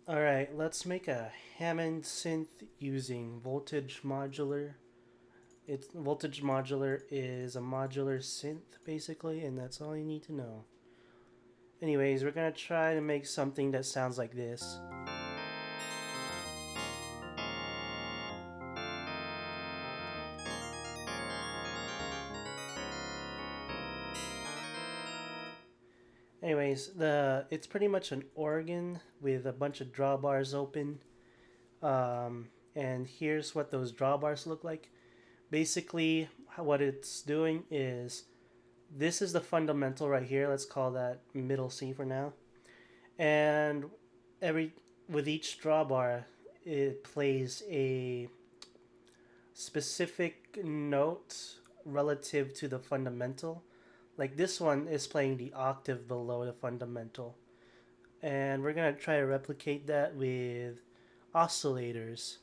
Alright, let's make a Hammond synth using voltage modular. Voltage modular is a modular synth basically, and that's all you need to know. Anyways, we're gonna try to make something that sounds like this. Anyways, it's pretty much an organ with a bunch of drawbars open. And here's what those drawbars look like. Basically, what it's doing is this is the fundamental right here. Let's call that middle C for now. And every with each drawbar, it plays a specific note relative to the fundamental. Like this one is playing the octave below the fundamental. And we're going to try to replicate that with oscillators.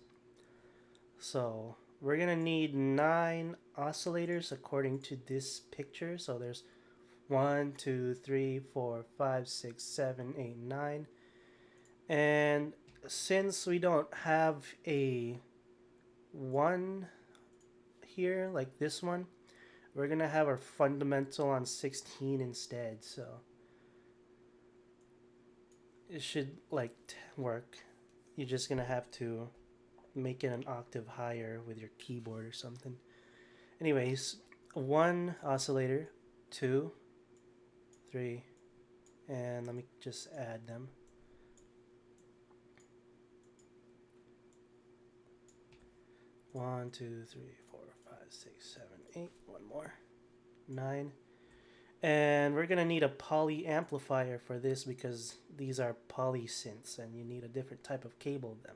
So we're going to need 9 oscillators according to this picture. So there's 1, 2, 3, 4, 5, 6, 7, 8, 9. And since we don't have a 1 here, like this one, we're going to have our fundamental on 16 instead. So it should work. You're just going to have to make it an octave higher with your keyboard or something. Anyways, 1 oscillator, 2, 3, and let me just add them. 1, 2, 3, 4, 5, 6, 7, 8. One more. 9. And we're gonna need a poly amplifier for this because these are poly synths and you need a different type of cable of them.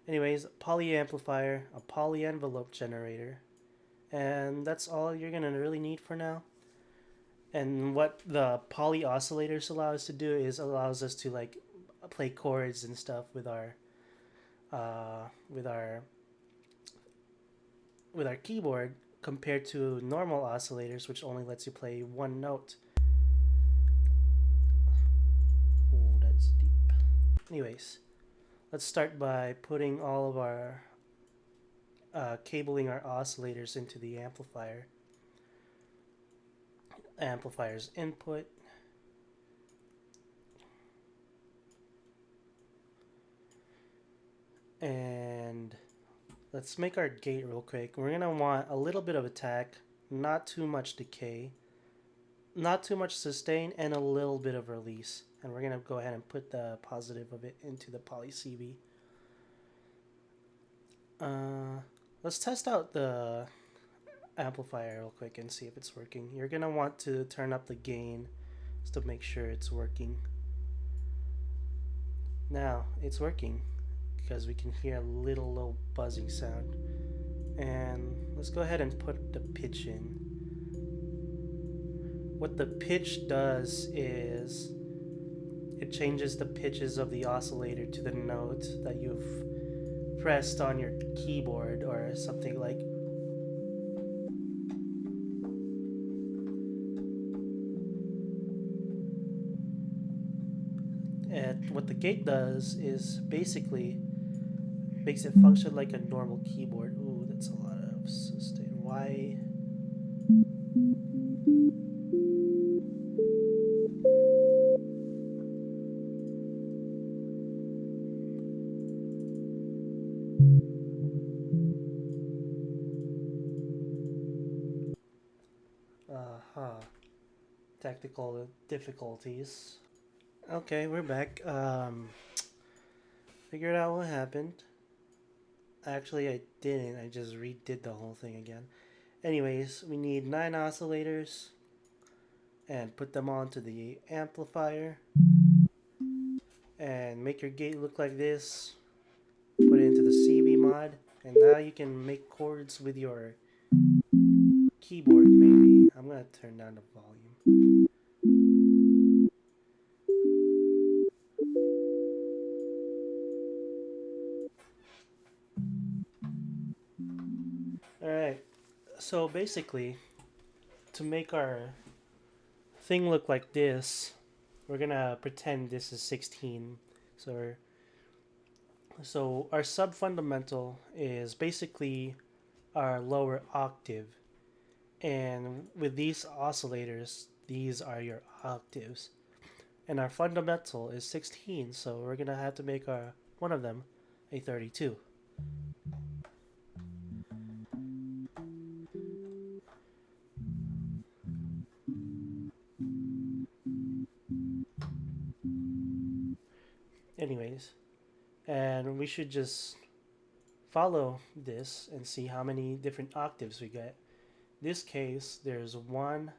Anyways, poly amplifier, a poly envelope generator, and that's all you're gonna really need for now. And what the poly oscillators allow us to do is allows us to like play chords and stuff with our uh, with our with our keyboard compared to normal oscillators, which only lets you play one note. Oh, that's deep. Anyways, let's start by putting all of our cabling our oscillators into the amplifier's input. And let's make our gate real quick. We're gonna want a little bit of attack, not too much decay, not too much sustain, and a little bit of release. And we're gonna go ahead and put the positive of it into the poly CV. Let's test out the amplifier real quick and see if it's working. You're gonna want to turn up the gain just to make sure it's working. Now it's working because we can hear a little low buzzing sound. And let's go ahead and put the pitch in. What the pitch does is it changes the pitches of the oscillator to the note that you've pressed on your keyboard or something like. And what the gate does is basically makes it function like a normal keyboard. Ooh, that's a lot of sustain. Why? Uh-huh. Technical difficulties. Okay, we're back. Figured out what happened. Actually, I didn't. I just redid the whole thing again. Anyways, we need 9 oscillators and put them onto the amplifier and make your gate look like this. Put it into the CV mod, and now you can make chords with your keyboard maybe. I'm gonna turn down the volume. Alright, so basically, to make our thing look like this, we're gonna pretend this is 16. So So our subfundamental is basically our lower octave. And with these oscillators, these are your octaves. And our fundamental is 16, so we're going to have to make our one of them a 32. Anyways, and we should just follow this and see how many different octaves we get. In this case, there's 1,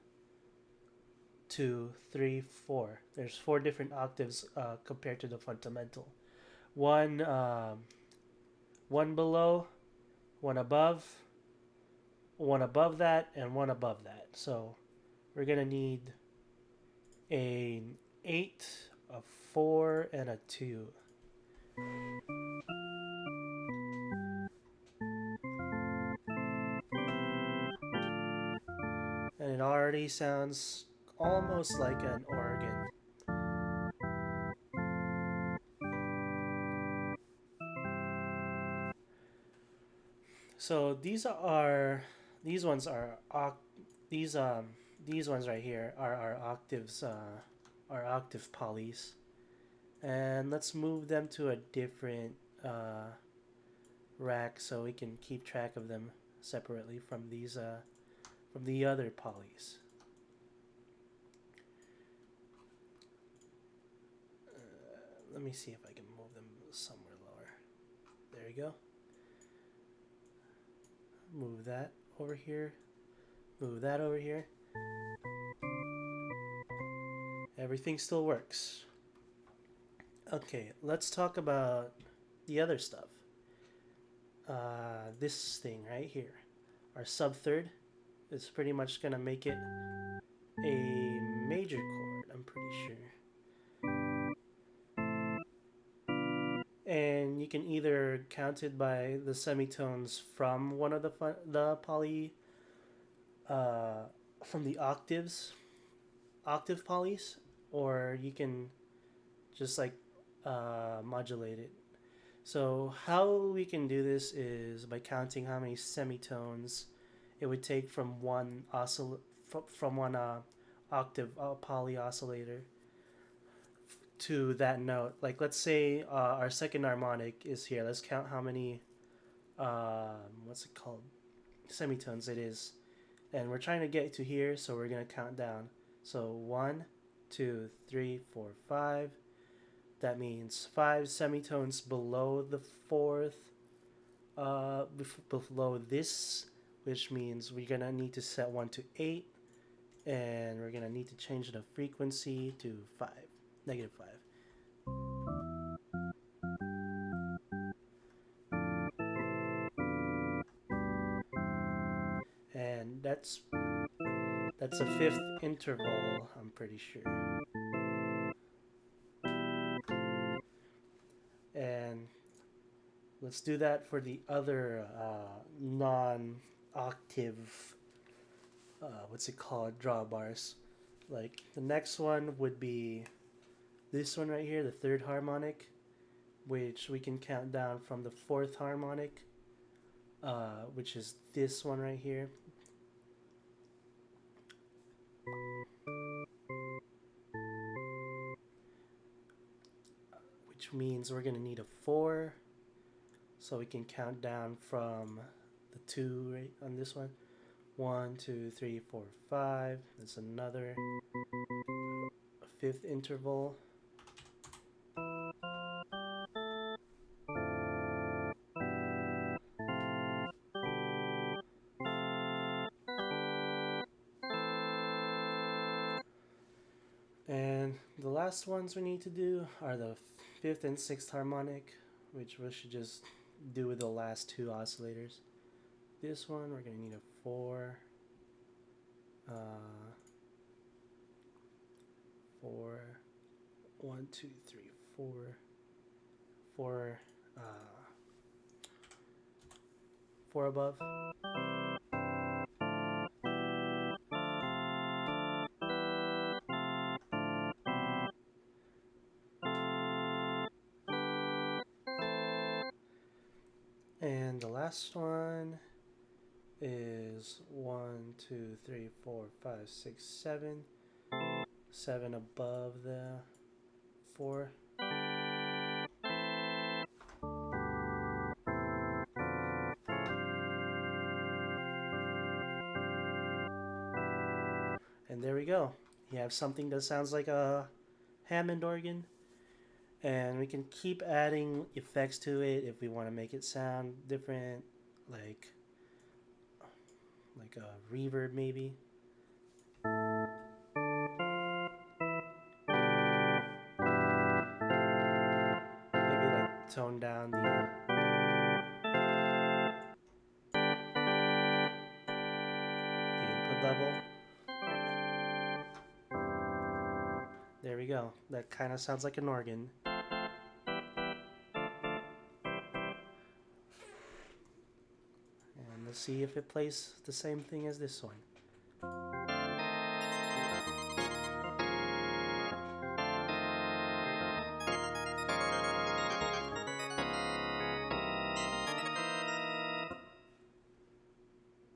2, 3, 4. There's 4 different octaves compared to the fundamental. One, one below, one above that, and one above that. So we're gonna need an 8, a 4, and a 2. And it already sounds almost like an organ. So these ones are these these ones right here are our octaves, our octave polys, and let's move them to a different rack so we can keep track of them separately from these from the other polys. Let me see if I can move them somewhere lower. There you go. Move that over here. Move that over here. Everything still works. Okay, let's talk about the other stuff. This thing right here, our sub third, is pretty much gonna make it a major chord, I'm pretty sure. And you can either count it by the semitones from one of the poly, uh, from the octave polys, or you can just like modulate it. So how we can do this is by counting how many semitones it would take from one from one octave poly oscillator to that note. Like let's say our second harmonic is here. Let's count how many what's it called, semitones it is, and we're trying to get to here, so we're gonna count down. So 1, 2, 3, 4, 5. That means 5 semitones below the fourth, below this, which means we're gonna need to set 1 to 8, and we're gonna need to change the frequency to 5, -5. And that's a fifth interval, I'm pretty sure. And let's do that for the other non-octave, what's it called, drawbars. Like the next one would be this one right here, the third harmonic, which we can count down from the fourth harmonic, which is this one right here. Which means we're going to need a 4, so we can count down from the 2 right on this one. 1, 2, 3, 4, 5. That's another fifth interval. And the last ones we need to do are the fifth and sixth harmonic, which we should just do with the last 2 oscillators. This one, we're going to need a 4, 4, 1, 2, 3, 4, 4, 4 above. And the last one is 1, 2, 3, 4, 5, 6, 7. 7 above the 4. And there we go. You have something that sounds like a Hammond organ. And we can keep adding effects to it if we want to make it sound different, like a reverb maybe. Maybe like tone down the input level. There we go. That kind of sounds like an organ. And let's see if it plays the same thing as this one.